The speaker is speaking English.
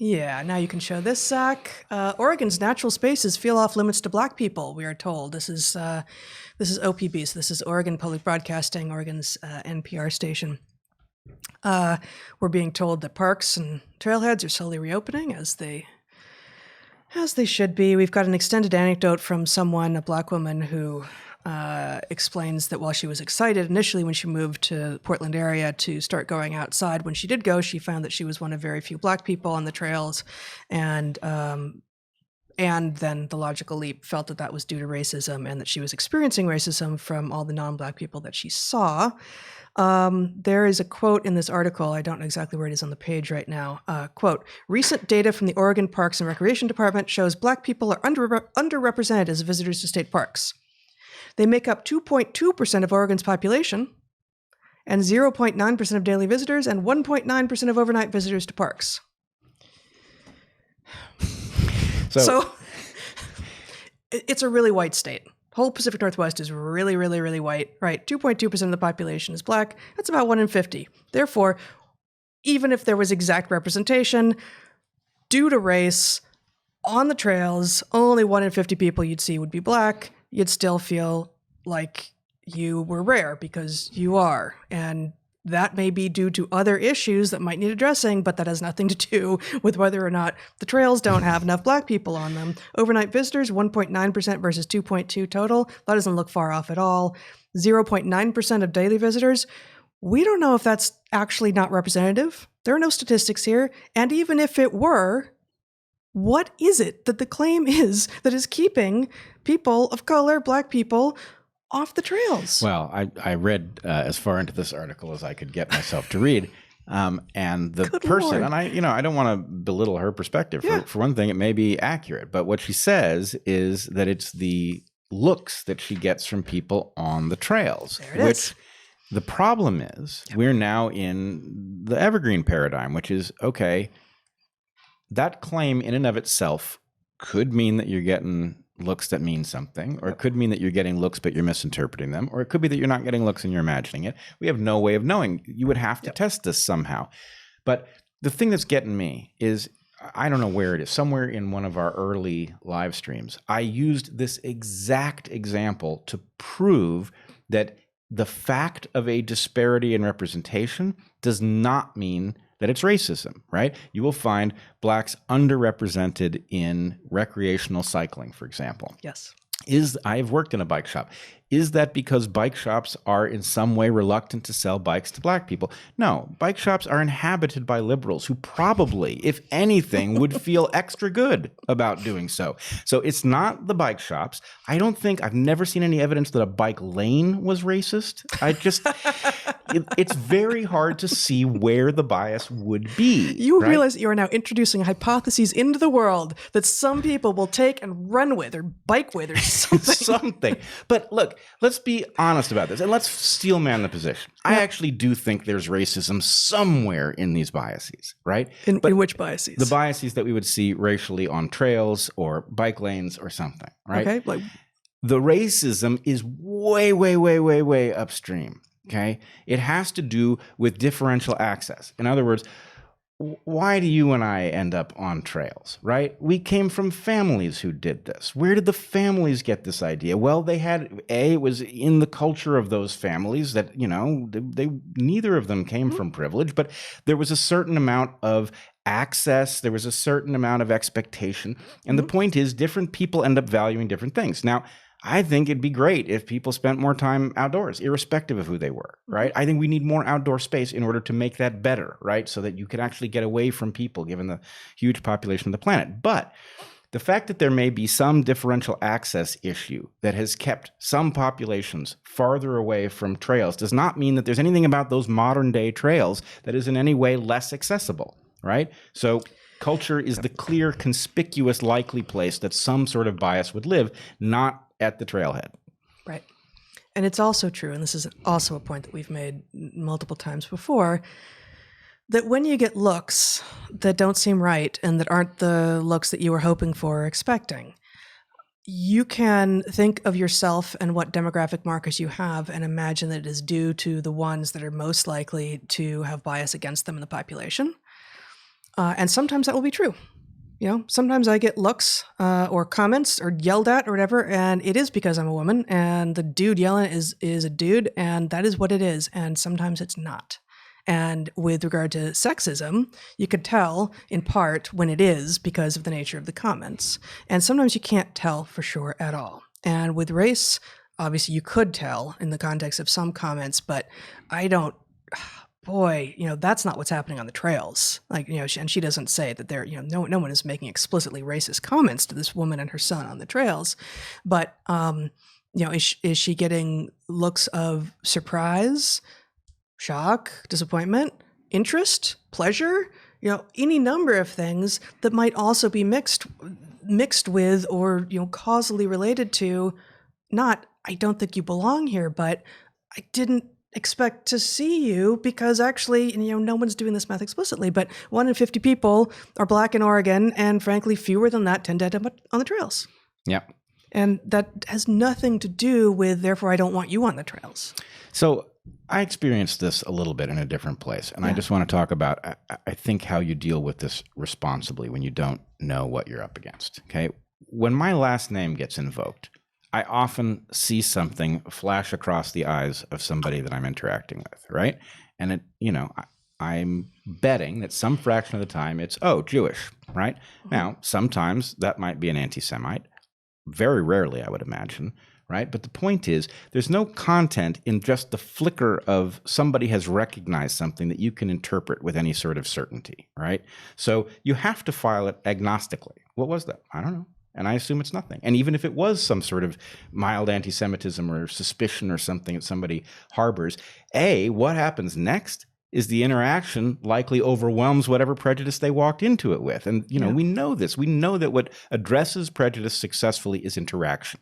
Yeah, now you can show this, Zach. Oregon's natural spaces feel off limits to Black people, we are told. This is OPB, so this is Oregon Public Broadcasting, Oregon's NPR station. We're being told that parks and trailheads are slowly reopening, as they should be. We've got an extended anecdote from someone, a Black woman, who explains that while she was excited initially when she moved to the Portland area to start going outside, when she did go, she found that she was one of very few Black people on the trails, and then the logical leap felt that that was due to racism and that she was experiencing racism from all the non-Black people that she saw. There is a quote in this article, I don't know exactly where it is on the page right now, quote, "Recent data from the Oregon Parks and Recreation Department shows Black people are underrepresented as visitors to state parks. They make up 2.2% of Oregon's population and 0.9% of daily visitors and 1.9% of overnight visitors to parks." So it's a really white state. Whole Pacific Northwest is really, really, really white, right? 2.2% of the population is Black. That's about 1 in 50. Therefore, even if there was exact representation, due to race, on the trails, only 1 in 50 people you'd see would be Black. You'd still feel like you were rare because you are. And that may be due to other issues that might need addressing, but that has nothing to do with whether or not the trails don't have enough Black people on them. Overnight visitors, 1.9% versus 2.2 total. That doesn't look far off at all. 0.9% of daily visitors. We don't know if that's actually not representative. There are no statistics here. And even if it were, what is it that the claim is that is keeping people of color, Black people, off the trails? Well, I read as far into this article as I could get myself to read, and the Good person, Lord. and I don't want to belittle her perspective. Yeah. For one thing, it may be accurate, but what she says is that it's the looks that she gets from people on the trails. There it is. The problem is we're now in the evergreen paradigm, which is, okay, that claim in and of itself could mean that you're getting looks that mean something, or it could mean that you're getting looks but you're misinterpreting them, or it could be that you're not getting looks and you're imagining it. We have no way of knowing. You would have to test this somehow. But the thing that's getting me is, I don't know where it is, somewhere in one of our early live streams, I used this exact example to prove that the fact of a disparity in representation does not mean that it's racism, right? You will find Blacks underrepresented in recreational cycling, for example. Yes. I've worked in a bike shop. Is that because bike shops are in some way reluctant to sell bikes to Black people? No, bike shops are inhabited by liberals who probably, if anything, would feel extra good about doing so. So it's not the bike shops. I've never seen any evidence that a bike lane was racist. It's very hard to see where the bias would be. You right? realize that you are now introducing hypotheses into the world that some people will take and run with or bike with or something. But look, let's be honest about this, and let's steelman the position. I actually do think there's racism somewhere in these biases, right? In which biases? The biases that we would see racially on trails or bike lanes or something, right? Okay. Like, the racism is way, way, way, way, way upstream. Okay. It has to do with differential access. In other words, why do you and I end up on trails, right? We came from families who did this. Where did the families get this idea? Well, it was in the culture of those families that, they neither of them came from privilege, but there was a certain amount of access. There was a certain amount of expectation. And the point is, different people end up valuing different things. Now, I think it'd be great if people spent more time outdoors, irrespective of who they were, right? I think we need more outdoor space in order to make that better, right? So that you can actually get away from people, given the huge population of the planet. But the fact that there may be some differential access issue that has kept some populations farther away from trails does not mean that there's anything about those modern day trails that is in any way less accessible, right? So culture is the clear, conspicuous, likely place that some sort of bias would live, not at the trailhead. right. And it's also true, and this is also a point that we've made multiple times before, that when you get looks that don't seem right and that aren't the looks that you were hoping for or expecting, you can think of yourself and what demographic markers you have and imagine that it is due to the ones that are most likely to have bias against them in the population. And sometimes that will be true. Sometimes I get looks or comments or yelled at or whatever, and it is because I'm a woman, and the dude yelling is a dude, and that is what it is. And sometimes it's not. And with regard to sexism, you could tell in part when it is because of the nature of the comments. And sometimes you can't tell for sure at all. And with race, obviously you could tell in the context of some comments, but I don't, boy, that's not what's happening on the trails. And she doesn't say that there, no one is making explicitly racist comments to this woman and her son on the trails. But, is she getting looks of surprise, shock, disappointment, interest, pleasure, any number of things that might also be mixed with or, causally related to not, I don't think you belong here, but I didn't expect to see you because actually, no one's doing this math explicitly, but 1 in 50 people are Black in Oregon, and frankly, fewer than that tend to end up on the trails. Yep. And that has nothing to do with, therefore, I don't want you on the trails. So I experienced this a little bit in a different place, and I just want to talk about, I think, how you deal with this responsibly when you don't know what you're up against, okay? When my last name gets invoked, I often see something flash across the eyes of somebody that I'm interacting with, right? And I'm betting that some fraction of the time it's, Jewish, right? Mm-hmm. Now, sometimes that might be an anti-Semite. Very rarely, I would imagine, right? But the point is, there's no content in just the flicker of somebody has recognized something that you can interpret with any sort of certainty, right? So you have to file it agnostically. What was that? I don't know. And I assume it's nothing. And even if it was some sort of mild anti-Semitism or suspicion or something that somebody harbors, what happens next is the interaction likely overwhelms whatever prejudice they walked into it with. And, we know this. We know that what addresses prejudice successfully is interaction.